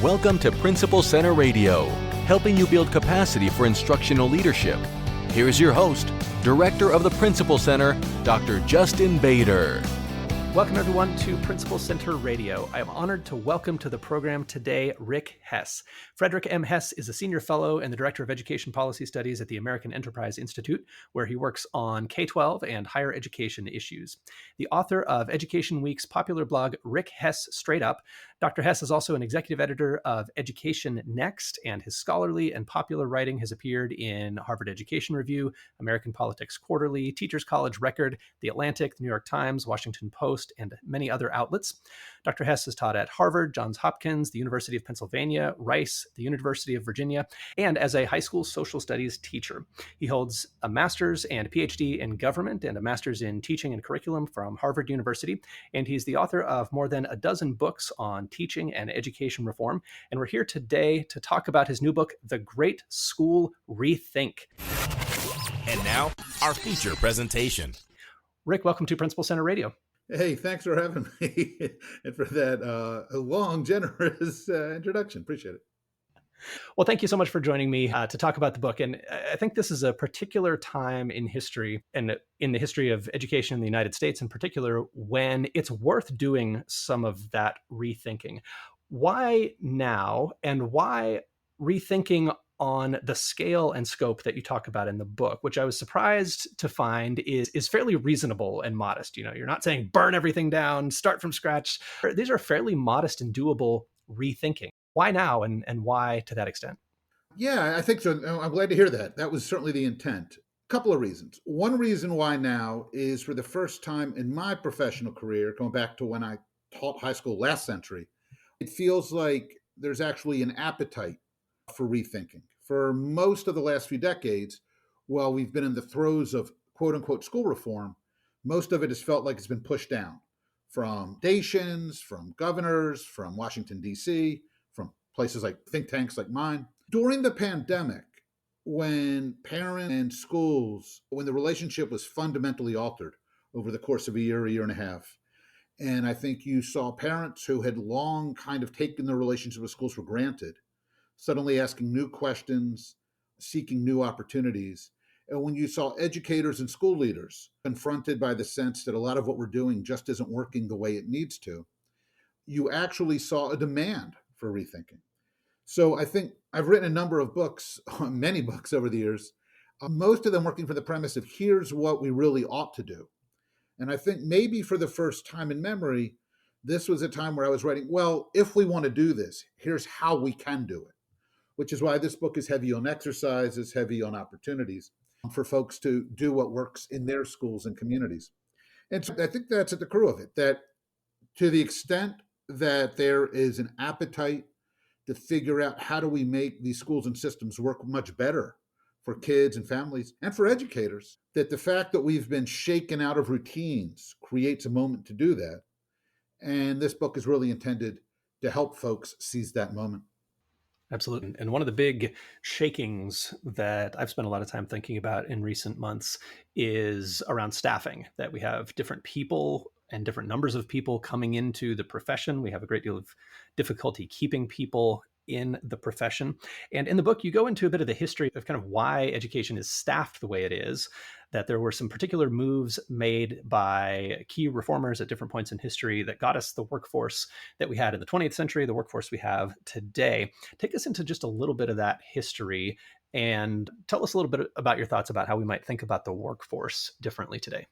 Welcome to Principal Center Radio, helping you build capacity for instructional leadership. Here's your host, Director of the Principal Center, Dr. Justin Bader. Welcome, everyone, to Principal Center Radio. I am honored to welcome to the program today Rick Hess. Frederick M. Hess is a senior fellow and the director of education policy studies at the American Enterprise Institute, where he works on K-12 and higher education issues. The author of Education Week's popular blog, Rick Hess Straight Up, Dr. Hess is also an executive editor of Education Next, and his scholarly and popular writing has appeared in Harvard Education Review, American Politics Quarterly, Teachers College Record, The Atlantic, The New York Times, Washington Post, and many other outlets. Dr. Hess has taught at Harvard, Johns Hopkins, the University of Pennsylvania, Rice, the University of Virginia, and as a high school social studies teacher. He holds a master's and PhD in government and a master's in teaching and curriculum from Harvard University, and he's the author of more than a dozen books on teaching and education reform. And we're here today to talk about his new book, The Great School Rethink. And now, our feature presentation. Rick, welcome to Principal Center Radio. Hey, thanks for having me and for that long, generous introduction. Appreciate it. Well, thank you so much for joining me to talk about the book. And I think this is a particular time in history and in the history of education in the United States in particular, when it's worth doing some of that rethinking. Why now, and why rethinking on the scale and scope that you talk about in the book, which I was surprised to find is fairly reasonable and modest. You know, you're not saying burn everything down, start from scratch. These are fairly modest and doable rethinking. Why now, and why to that extent? Yeah, I think so. I'm glad to hear that. That was certainly the intent. A couple of reasons. One reason why now is for the first time in my professional career, going back to when I taught high school last century, it feels like there's actually an appetite for rethinking. For most of the last few decades, while we've been in the throes of quote unquote school reform, most of it has felt like it's been pushed down from nations, from governors, from Washington, D.C., from places like think tanks like mine. During the pandemic, when parents and schools, when the relationship was fundamentally altered over the course of a year and a half, and I think you saw parents who had long kind of taken their relationship with schools for granted, suddenly asking new questions, seeking new opportunities. And when you saw educators and school leaders confronted by the sense that a lot of what we're doing just isn't working the way it needs to, you actually saw a demand for rethinking. So I think I've written a number of books, many books over the years, most of them working from the premise of here's what we really ought to do. And I think maybe for the first time in memory, this was a time where I was writing, well, if we want to do this, here's how we can do it. Which is why this book is heavy on exercises, heavy on opportunities for folks to do what works in their schools and communities. And so I think that's at the core of it, that to the extent that there is an appetite to figure out how do we make these schools and systems work much better for kids and families and for educators, that the fact that we've been shaken out of routines creates a moment to do that. And this book is really intended to help folks seize that moment. Absolutely. And one of the big shakings that I've spent a lot of time thinking about in recent months is around staffing, that we have different people and different numbers of people coming into the profession. We have a great deal of difficulty keeping people in the profession. And in the book, you go into a bit of the history of kind of why education is staffed the way it is, that there were some particular moves made by key reformers at different points in history that got us the workforce that we had in the 20th century, the workforce we have today. Take us into just a little bit of that history and tell us a little bit about your thoughts about how we might think about the workforce differently today.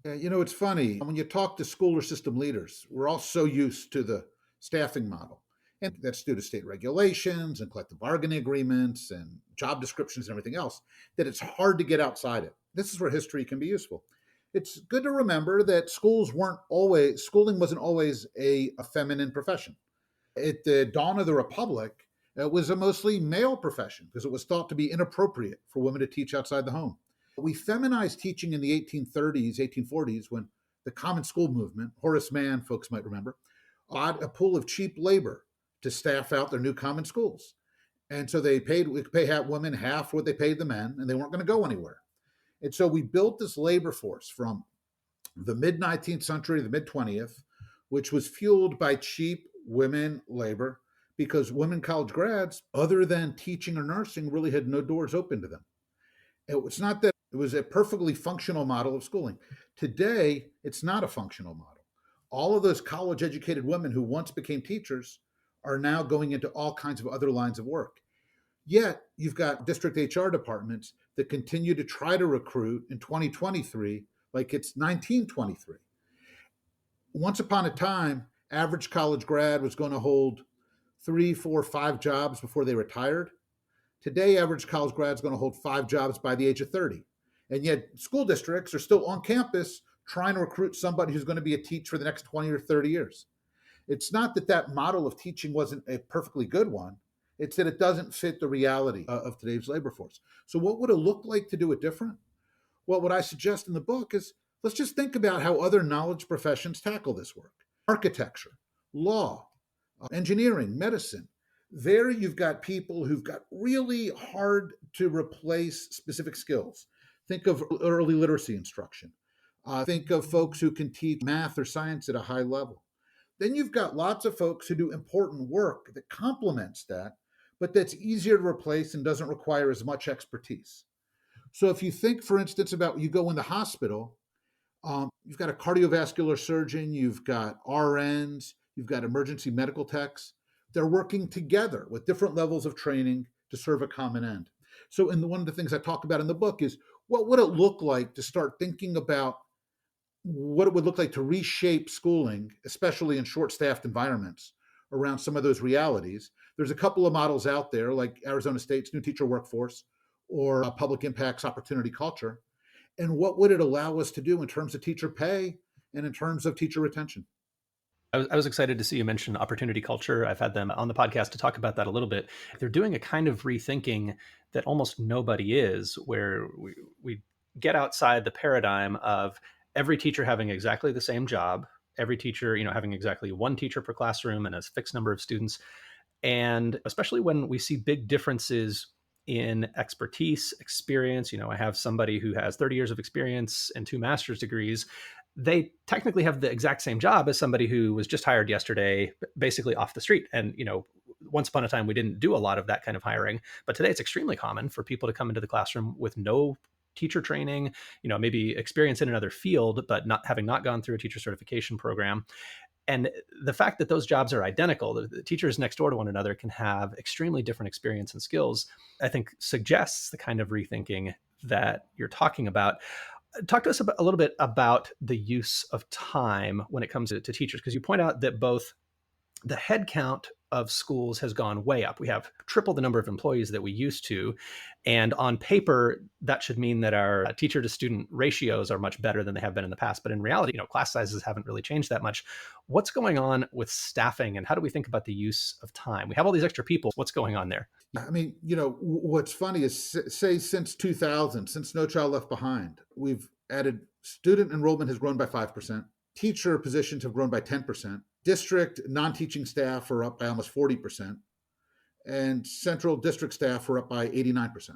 You know, it's funny. When you talk to school or system leaders, we're all so used to the staffing model. And that's due to state regulations and collective bargaining agreements and job descriptions and everything else, that it's hard to get outside it. This is where history can be useful. It's good to remember that schooling wasn't always a feminine profession. At the dawn of the Republic, it was a mostly male profession because it was thought to be inappropriate for women to teach outside the home. We feminized teaching in the 1830s, 1840s, when the Common School movement, Horace Mann, folks might remember, bought a pool of cheap labor to staff out their new common schools. And so we could pay women half what they paid the men, and they weren't going to go anywhere. And so we built this labor force from the mid-19th century to the mid-20th, which was fueled by cheap women labor because women college grads, other than teaching or nursing, really had no doors open to them. It's not that it was a perfectly functional model of schooling. Today, it's not a functional model. All of those college educated women who once became teachers are now going into all kinds of other lines of work. Yet, you've got district HR departments that continue to try to recruit in 2023 like it's 1923. Once upon a time, average college grad was going to hold 3, 4, 5 jobs before they retired. Today, average college grad is going to hold 5 jobs by the age of 30. And yet school districts are still on campus trying to recruit somebody who's going to be a teacher for the next 20 or 30 years. It's not that that model of teaching wasn't a perfectly good one. It's that it doesn't fit the reality of today's labor force. So what would it look like to do it different? Well, what I suggest in the book is let's just think about how other knowledge professions tackle this work. Architecture, law, engineering, medicine. There you've got people who've got really hard to replace specific skills. Think of early literacy instruction. Think of folks who can teach math or science at a high level. Then you've got lots of folks who do important work that complements that, but that's easier to replace and doesn't require as much expertise. So if you think, for instance, about you go in the hospital, you've got a cardiovascular surgeon, you've got RNs, you've got emergency medical techs. They're working together with different levels of training to serve a common end. So one of the things I talk about in the book is what would it look like to start thinking about what it would look like to reshape schooling, especially in short-staffed environments, around some of those realities. There's a couple of models out there, like Arizona State's New Teacher Workforce or Public Impact's Opportunity Culture. And what would it allow us to do in terms of teacher pay and in terms of teacher retention? I was excited to see you mention opportunity culture. I've had them on the podcast to talk about that a little bit. They're doing a kind of rethinking that almost nobody is, where we get outside the paradigm of every teacher having exactly the same job, every teacher, having exactly one teacher per classroom and a fixed number of students. And especially when we see big differences in expertise, experience, I have somebody who has 30 years of experience and 2 master's degrees. They technically have the exact same job as somebody who was just hired yesterday, basically off the street. And, once upon a time, we didn't do a lot of that kind of hiring, but today it's extremely common for people to come into the classroom with no teacher training, maybe experience in another field, but not gone through a teacher certification program. And the fact that those jobs are identical, the teachers next door to one another can have extremely different experience and skills, I think suggests the kind of rethinking that you're talking about. Talk to us a little bit about the use of time when it comes to teachers, because you point out that both the headcount of schools has gone way up. We have triple the number of employees that we used to. And on paper, that should mean that our teacher to student ratios are much better than they have been in the past. But in reality, class sizes haven't really changed that much. What's going on with staffing, and how do we think about the use of time? We have all these extra people. What's going on there? I mean, what's funny is, say, since 2000, since No Child Left Behind, we've added student enrollment has grown by 5%. Teacher positions have grown by 10%. District non-teaching staff are up by almost 40%. And central district staff are up by 89%.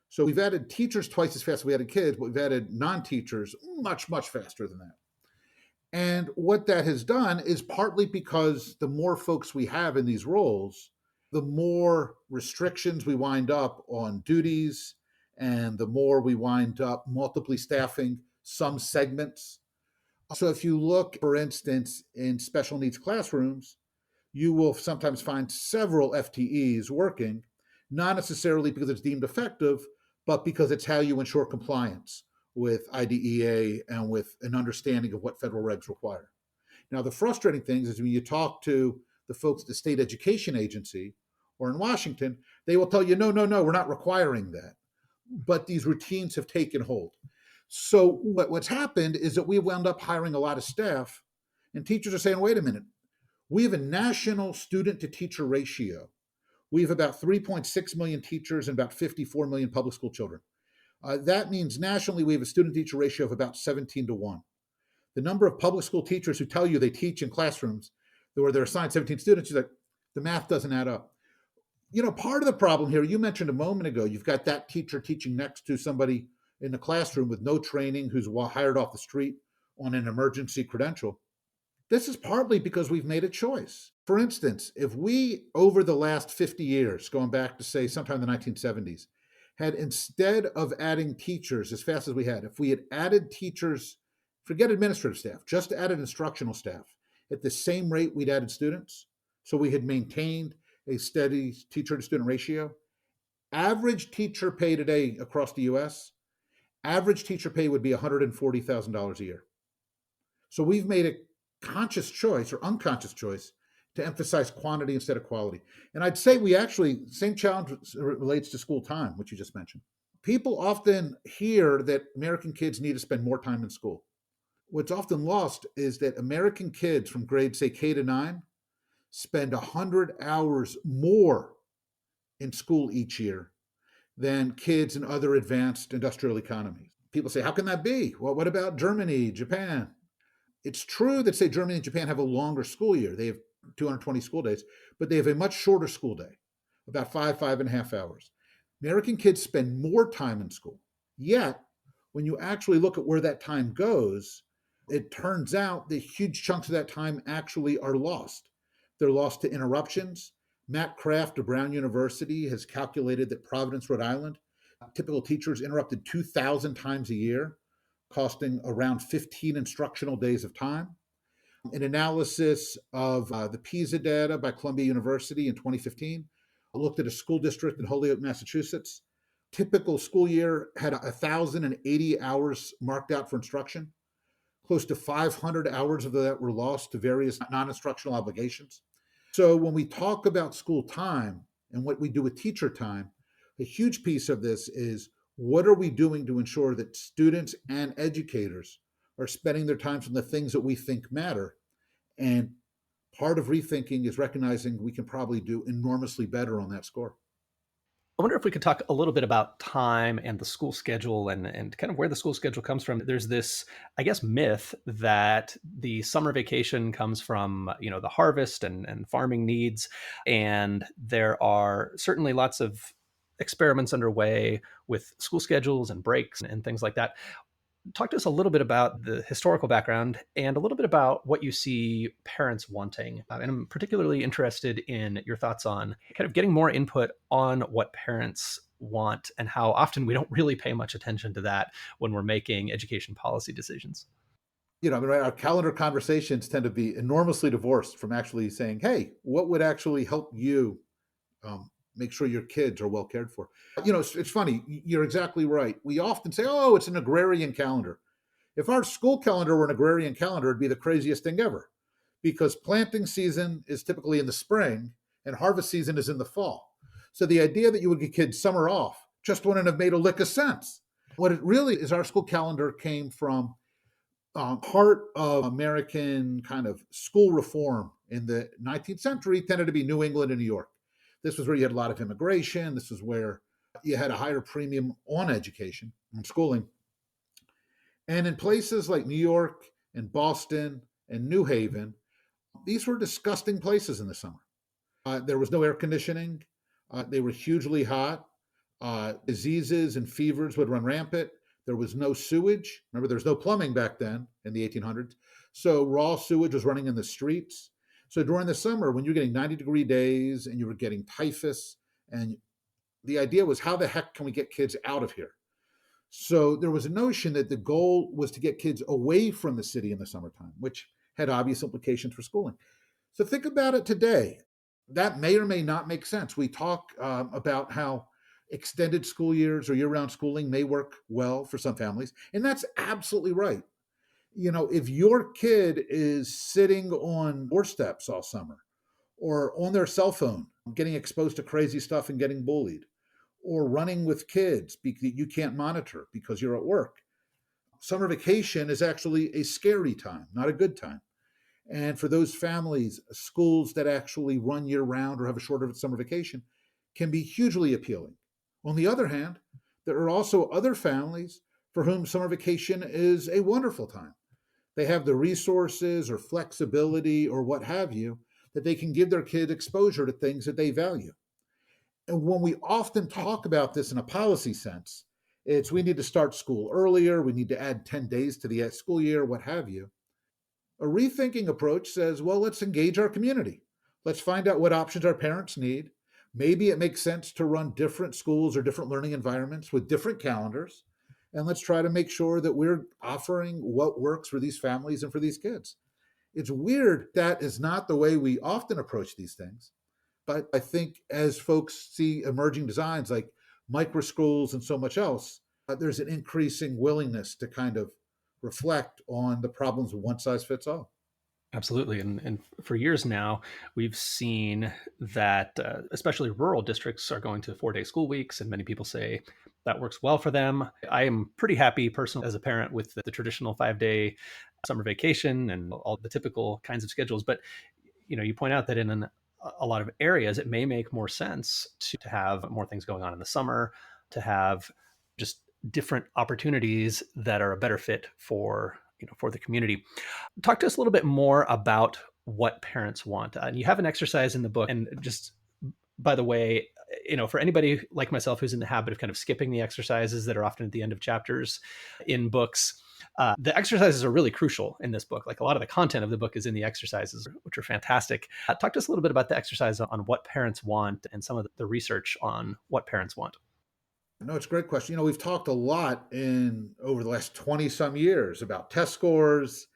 So we've added teachers twice as fast as we added kids, but we've added non-teachers much, much faster than that. And what that has done is partly because the more folks we have in these roles, the more restrictions we wind up on duties, and the more we wind up multiply staffing some segments. So if you look, for instance, in special needs classrooms, you will sometimes find several FTEs working, not necessarily because it's deemed effective, but because it's how you ensure compliance with IDEA and with an understanding of what federal regs require. Now, the frustrating thing is when you talk to the folks at the state education agency or in Washington, they will tell you, no, we're not requiring that. But these routines have taken hold. So what's happened is that we wound up hiring a lot of staff, and teachers are saying, wait a minute, we have a national student to teacher ratio. We have about 3.6 million teachers and about 54 million public school children. That means nationally we have a student teacher ratio of about 17-1. The number of public school teachers who tell you they teach in classrooms where they're assigned 17 students, you're like, the math doesn't add up. Part of the problem here, you mentioned a moment ago, you've got that teacher teaching next to somebody in the classroom with no training who's hired off the street on an emergency credential. This is partly because we've made a choice. For instance, if we, over the last 50 years, going back to say sometime in the 1970s, had instead of adding teachers as fast as we had, if we had added teachers, forget administrative staff, just added instructional staff at the same rate we'd added students, so we had maintained a steady teacher to student ratio, average teacher pay today across the US, average teacher pay would be $140,000 a year. So we've made a conscious choice or unconscious choice to emphasize quantity instead of quality. And I'd say we actually, same challenge relates to school time, which you just mentioned. People often hear that American kids need to spend more time in school. What's often lost is that American kids from grades, say, K to 9, spend 100 hours more in school each year than kids in other advanced industrial economies. People say, how can that be? Well, what about Germany, Japan? It's true that, say, Germany and Japan have a longer school year. They have 220 school days, but they have a much shorter school day, about 5.5 hours. American kids spend more time in school. Yet, when you actually look at where that time goes, it turns out that huge chunks of that time actually are lost. They're lost to interruptions. Matt Kraft of Brown University has calculated that Providence, Rhode Island, typical teachers interrupted 2,000 times a year, costing around 15 instructional days of time. An analysis of the PISA data by Columbia University in 2015 looked at a school district in Holyoke, Massachusetts. Typical school year had 1,080 hours marked out for instruction. Close to 500 hours of that were lost to various non-instructional obligations. So when we talk about school time and what we do with teacher time, a huge piece of this is what are we doing to ensure that students and educators are spending their time on the things that we think matter? And part of rethinking is recognizing we can probably do enormously better on that score. I wonder if we could talk a little bit about time and the school schedule and kind of where the school schedule comes from. There's this, I guess, myth that the summer vacation comes from, the harvest and farming needs. And there are certainly lots of experiments underway with school schedules and breaks and things like that. Talk to us a little bit about the historical background and a little bit about what you see parents wanting. And I'm particularly interested in your thoughts on kind of getting more input on what parents want and how often we don't really pay much attention to that when we're making education policy decisions. Our calendar conversations tend to be enormously divorced from actually saying, hey, what would actually help you make sure your kids are well cared for? It's funny. You're exactly right. We often say, oh, it's an agrarian calendar. If our school calendar were an agrarian calendar, it'd be the craziest thing ever, because planting season is typically in the spring and harvest season is in the fall. So the idea that you would get kids summer off just wouldn't have made a lick of sense. What it really is, our school calendar came from part of American kind of school reform in the 19th century tended to be New England and New York. This was where you had a lot of immigration. This was where you had a higher premium on education and schooling. And in places like New York and Boston and New Haven, these were disgusting places in the summer. There was no air conditioning. They were hugely hot. Diseases and fevers would run rampant. There was no sewage. Remember, there was no plumbing back then in the 1800s. So raw sewage was running in the streets. So during the summer, when you're getting 90-degree days and you were getting typhus, and the idea was, how the heck can we get kids out of here? So there was a notion that the goal was to get kids away from the city in the summertime, which had obvious implications for schooling. So think about it today. That may or may not make sense. We talk about how extended school years or year-round schooling may work well for some families, and that's absolutely right. If your kid is sitting on doorsteps all summer or on their cell phone, getting exposed to crazy stuff and getting bullied, or running with kids that you can't monitor because you're at work, summer vacation is actually a scary time, not a good time. And for those families, schools that actually run year-round or have a shorter summer vacation can be hugely appealing. On the other hand, there are also other families for whom summer vacation is a wonderful time. They have the resources or flexibility or what have you that they can give their kid exposure to things that they value. And when we often talk about this in a policy sense, it's we need to start school earlier, we need to add 10 days to the school year, what have you. A rethinking approach says, well, let's engage our community. Let's find out what options our parents need. Maybe it makes sense to run different schools or different learning environments with different calendars. And let's try to make sure that we're offering what works for these families and for these kids. It's weird that is not the way we often approach these things. But I think as folks see emerging designs like micro schools and so much else, there's an increasing willingness to kind of reflect on the problems of one size fits all. Absolutely. And for years now, we've seen that especially rural districts are going to 4-day school weeks, and many people say that works well for them. I am pretty happy personally as a parent with the traditional 5-day summer vacation and all the typical kinds of schedules. But you point out that in a lot of areas, it may make more sense to have more things going on in the summer, to have just different opportunities that are a better fit for the community. Talk to us a little bit more about what parents want. And you have an exercise in the book. And just by the way, for anybody like myself who's in the habit of kind of skipping the exercises that are often at the end of chapters in books, the exercises are really crucial in this book. Like a lot of the content of the book is in the exercises, which are fantastic. Talk to us a little bit about the exercise on what parents want and some of the research on what parents want. No, it's a great question. We've talked a lot in over the last 20 some years about test scores.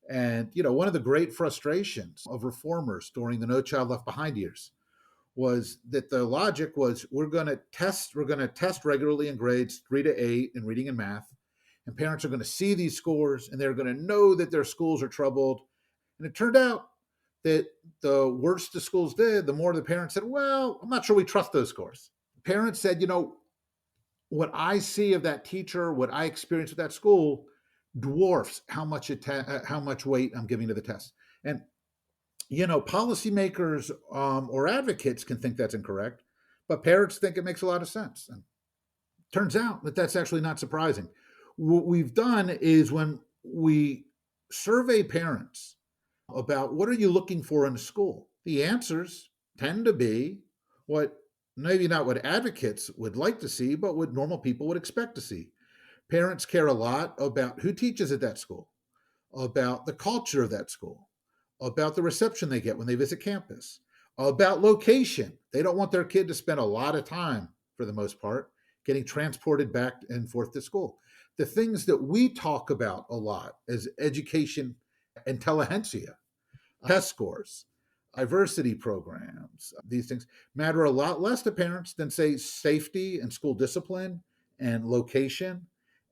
And, one of the great frustrations of reformers during the No Child Left Behind years was that the logic was we're going to test regularly in grades 3 to 8 in reading and math. And parents are going to see these scores and they're going to know that their schools are troubled. And it turned out that the worse the schools did, the more the parents said, well, I'm not sure we trust those scores. Parents said, what I see of that teacher, what I experience with that school dwarfs how much weight I'm giving to the test. And, policymakers or advocates can think that's incorrect, but parents think it makes a lot of sense. And turns out that that's actually not surprising. What we've done is when we survey parents about what are you looking for in a school, the answers tend to be maybe not what advocates would like to see, but what normal people would expect to see. Parents care a lot about who teaches at that school, about the culture of that school, about the reception they get when they visit campus, about location. They don't want their kid to spend a lot of time, for the most part, getting transported back and forth to school. The things that we talk about a lot as education intelligentsia, test scores, diversity programs, these things matter a lot less to parents than, say, safety and school discipline and location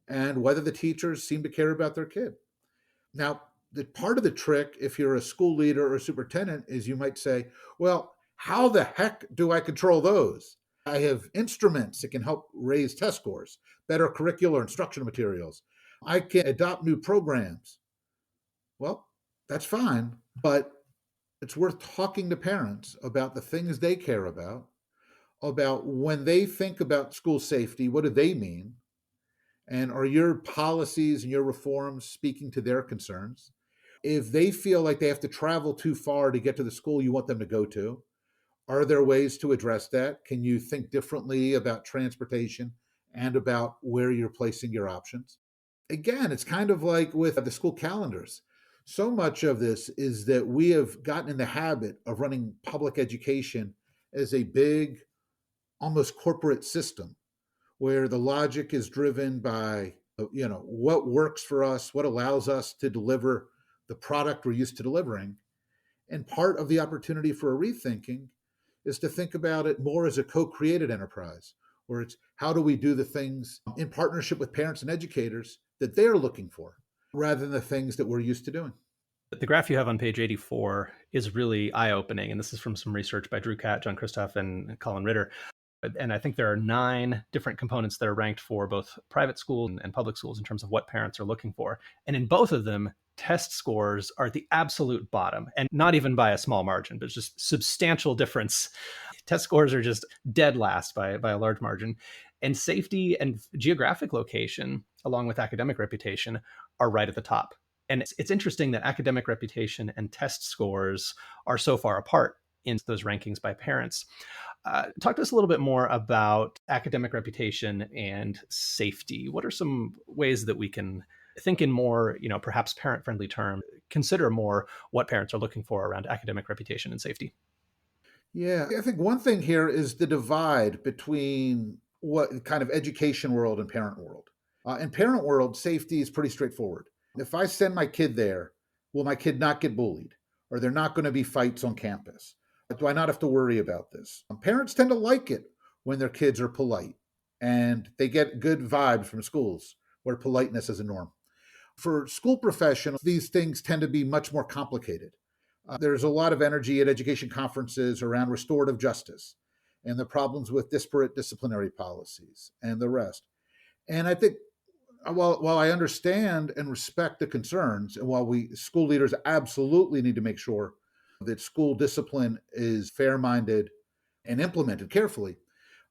and whether the teachers seem to care about their kid. Now, the part of the trick, if you're a school leader or a superintendent, is you might say, well, how the heck do I control those? I have instruments that can help raise test scores, better curricular instructional materials. I can adopt new programs. Well, that's fine, but it's worth talking to parents about the things they care about when they think about school safety, what do they mean? And are your policies and your reforms speaking to their concerns? If they feel like they have to travel too far to get to the school you want them to go to, are there ways to address that? Can you think differently about transportation and about where you're placing your options? Again, it's kind of like with the school calendars. So much of this is that we have gotten in the habit of running public education as a big, almost corporate system where the logic is driven by, what works for us, what allows us to deliver the product we're used to delivering. And part of the opportunity for a rethinking is to think about it more as a co-created enterprise, where it's how do we do the things in partnership with parents and educators that they're looking for, rather than the things that we're used to doing. The graph you have on page 84 is really eye-opening, and this is from some research by Drew Catt, John Kristoff, and Colin Ritter. And I think there are 9 different components that are ranked for both private schools and public schools in terms of what parents are looking for. And in both of them, test scores are at the absolute bottom, and not even by a small margin, but just substantial difference. Test scores are just dead last by a large margin. And safety and geographic location, along with academic reputation, are right at the top. And it's interesting that academic reputation and test scores are so far apart in those rankings by parents. Talk to us a little bit more about academic reputation and safety. What are some ways that we can think in more, perhaps parent-friendly terms, consider more what parents are looking for around academic reputation and safety. Yeah, I think one thing here is the divide between what kind of education world and parent world. In parent world, safety is pretty straightforward. If I send my kid there, will my kid not get bullied? Or there not going to be fights on campus? Do I not have to worry about this? Parents tend to like it when their kids are polite and they get good vibes from schools where politeness is a norm. For school professionals, these things tend to be much more complicated. There's a lot of energy at education conferences around restorative justice and the problems with disparate disciplinary policies and the rest. And I think while I understand and respect the concerns, and while we school leaders absolutely need to make sure that school discipline is fair-minded and implemented carefully,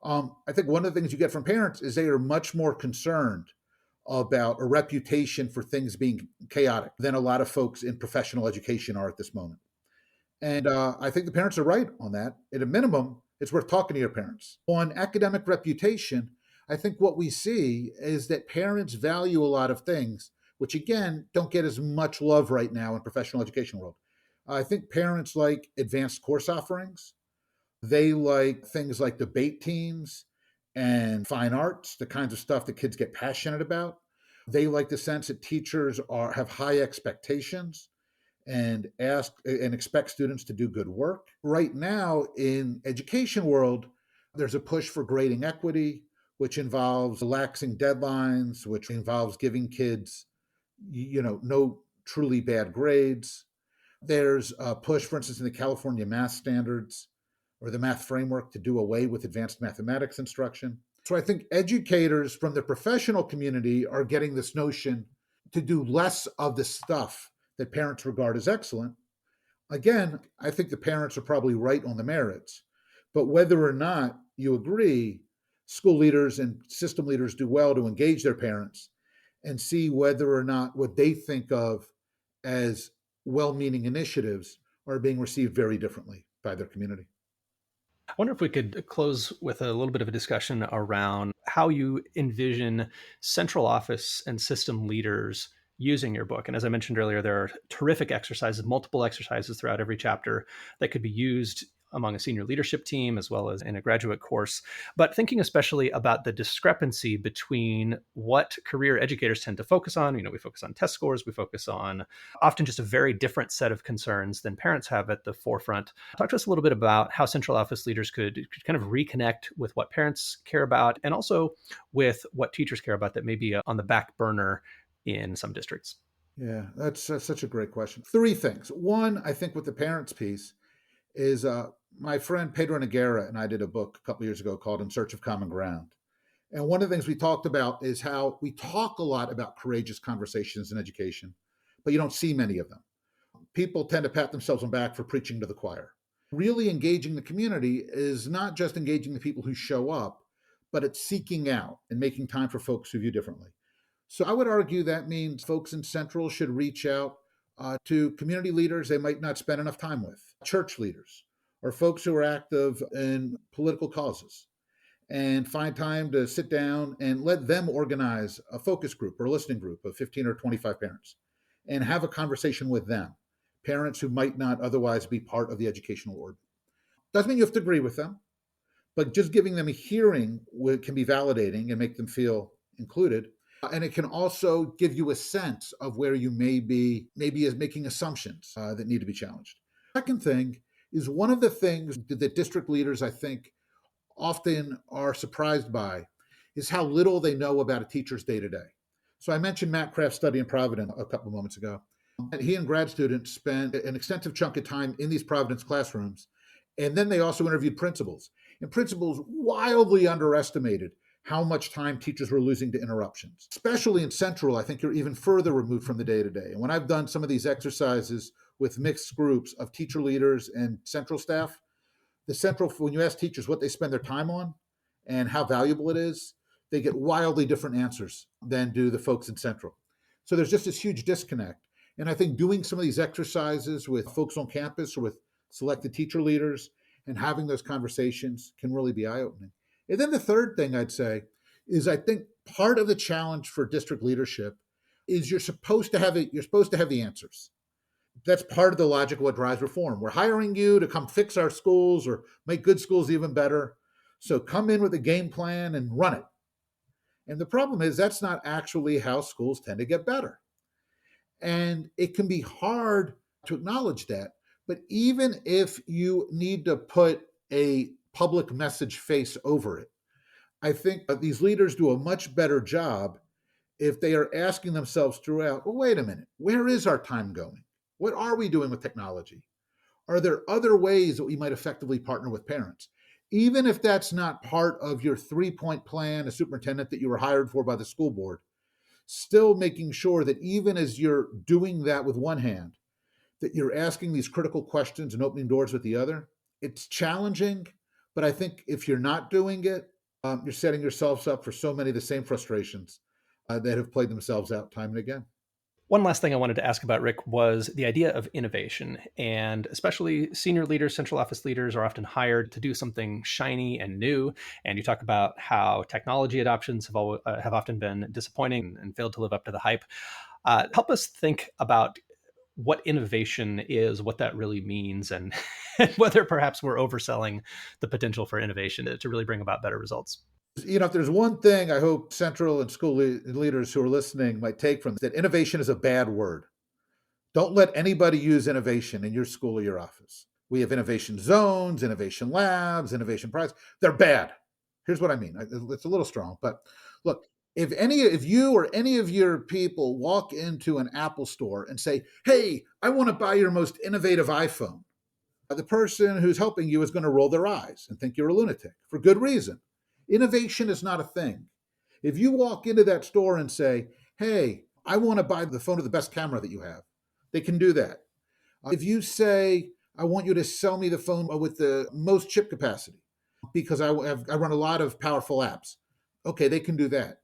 I think one of the things you get from parents is they are much more concerned about a reputation for things being chaotic than a lot of folks in professional education are at this moment. And I think the parents are right on that. At a minimum, it's worth talking to your parents. On academic reputation, I think what we see is that parents value a lot of things, which again, don't get as much love right now in professional education world. I think parents like advanced course offerings. They like things like debate teams and fine arts, the kinds of stuff that kids get passionate about. They like the sense that teachers have high expectations and expect students to do good work. Right now in education world, there's a push for grading equity, which involves relaxing deadlines, which involves giving kids, no truly bad grades. There's a push, for instance, in the California math standards or the math framework to do away with advanced mathematics instruction. So I think educators from the professional community are getting this notion to do less of the stuff that parents regard as excellent. Again, I think the parents are probably right on the merits, but whether or not you agree, school leaders and system leaders do well to engage their parents and see whether or not what they think of as well-meaning initiatives are being received very differently by their community. I wonder if we could close with a little bit of a discussion around how you envision central office and system leaders using your book. And as I mentioned earlier, there are terrific exercises, multiple exercises throughout every chapter that could be used among a senior leadership team as well as in a graduate course. But thinking especially about the discrepancy between what career educators tend to focus on, we focus on test scores, we focus on often just a very different set of concerns than parents have at the forefront. Talk to us a little bit about how central office leaders could kind of reconnect with what parents care about and also with what teachers care about that may be on the back burner in some districts. Yeah, that's such a great question. Three things. One, I think with the parents piece is my friend Pedro Noguera and I did a book a couple years ago called In Search of Common Ground. And one of the things we talked about is how we talk a lot about courageous conversations in education, but you don't see many of them. People tend to pat themselves on the back for preaching to the choir. Really engaging the community is not just engaging the people who show up, but it's seeking out and making time for folks who view differently. So I would argue that means folks in Central should reach out to community leaders they might not spend enough time with, church leaders, or folks who are active in political causes, and find time to sit down and let them organize a focus group or a listening group of 15 or 25 parents and have a conversation with them, parents who might not otherwise be part of the educational orbit. Doesn't mean you have to agree with them, but just giving them a hearing can be validating and make them feel included. And it can also give you a sense of where you maybe is making assumptions that need to be challenged. Second thing is one of the things that district leaders, I think, often are surprised by is how little they know about a teacher's day-to-day. So I mentioned Matt Kraft's study in Providence a couple of moments ago. He and grad students spent an extensive chunk of time in these Providence classrooms. And then they also interviewed principals. And principals wildly underestimated how much time teachers were losing to interruptions. Especially in Central, I think you're even further removed from the day-to-day. And when I've done some of these exercises with mixed groups of teacher leaders and Central staff, when you ask teachers what they spend their time on and how valuable it is, they get wildly different answers than do the folks in Central. So there's just this huge disconnect. And I think doing some of these exercises with folks on campus or with selected teacher leaders and having those conversations can really be eye-opening. And then the third thing I'd say is I think part of the challenge for district leadership is you're supposed to have the answers. That's part of the logic of what drives reform. We're hiring you to come fix our schools or make good schools even better. So come in with a game plan and run it. And the problem is that's not actually how schools tend to get better. And it can be hard to acknowledge that. But even if you need to put a public message face over it, I think that these leaders do a much better job if they are asking themselves throughout, well, wait a minute, where is our time going? What are we doing with technology? Are there other ways that we might effectively partner with parents? Even if that's not part of your 3-point plan, a superintendent that you were hired for by the school board, still making sure that even as you're doing that with one hand, that you're asking these critical questions and opening doors with the other. It's challenging, but I think if you're not doing it, you're setting yourselves up for so many of the same frustrations that have played themselves out time and again. One last thing I wanted to ask about, Rick, was the idea of innovation. And especially senior leaders, central office leaders are often hired to do something shiny and new. And you talk about how technology adoptions have often been disappointing and failed to live up to the hype. Help us think about what innovation is, what that really means, and whether perhaps we're overselling the potential for innovation to really bring about better results. If there's one thing I hope central and school leaders who are listening might take from this, that innovation is a bad word. Don't let anybody use innovation in your school or your office. We have innovation zones, innovation labs, innovation prizes. They're bad. Here's what I mean. It's a little strong, but look, if you or any of your people walk into an Apple store and say, hey, I want to buy your most innovative iPhone, the person who's helping you is going to roll their eyes and think you're a lunatic for good reason. Innovation is not a thing. If you walk into that store and say, hey, I want to buy the phone with the best camera that you have, they can do that. If you say, I want you to sell me the phone with the most chip capacity because I run a lot of powerful apps, okay, they can do that.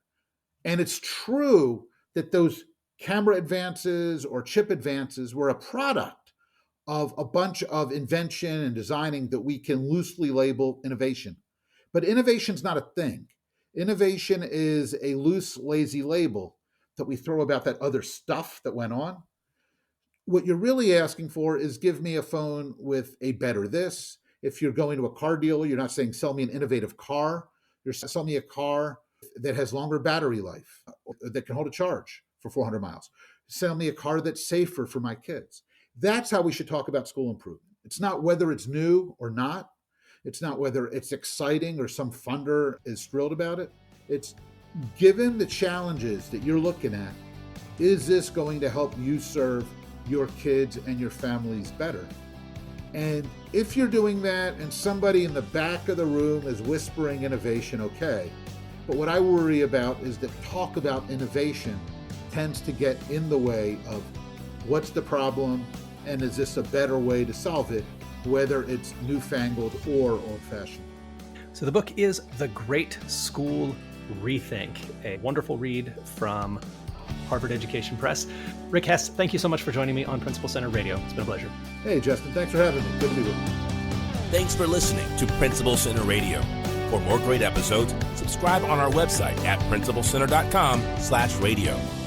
And it's true that those camera advances or chip advances were a product of a bunch of invention and designing that we can loosely label innovation. But innovation's not a thing. Innovation is a loose, lazy label that we throw about that other stuff that went on. What you're really asking for is give me a phone with a better this. If you're going to a car dealer, you're not saying sell me an innovative car. You're selling me a car that has longer battery life, that can hold a charge for 400 miles. Sell me a car that's safer for my kids. That's how we should talk about school improvement. It's not whether it's new or not. It's not whether it's exciting or some funder is thrilled about it. It's given the challenges that you're looking at, is this going to help you serve your kids and your families better? And if you're doing that and somebody in the back of the room is whispering innovation, okay. But what I worry about is that talk about innovation tends to get in the way of what's the problem and is this a better way to solve it, whether it's newfangled or old-fashioned. So the book is The Great School Rethink, a wonderful read from Harvard Education Press. Rick Hess, thank you so much for joining me on Principal Center Radio. It's been a pleasure. Hey, Justin, thanks for having me. Good to be with you. Thanks for listening to Principal Center Radio. For more great episodes, subscribe on our website at principalcenter.com/radio.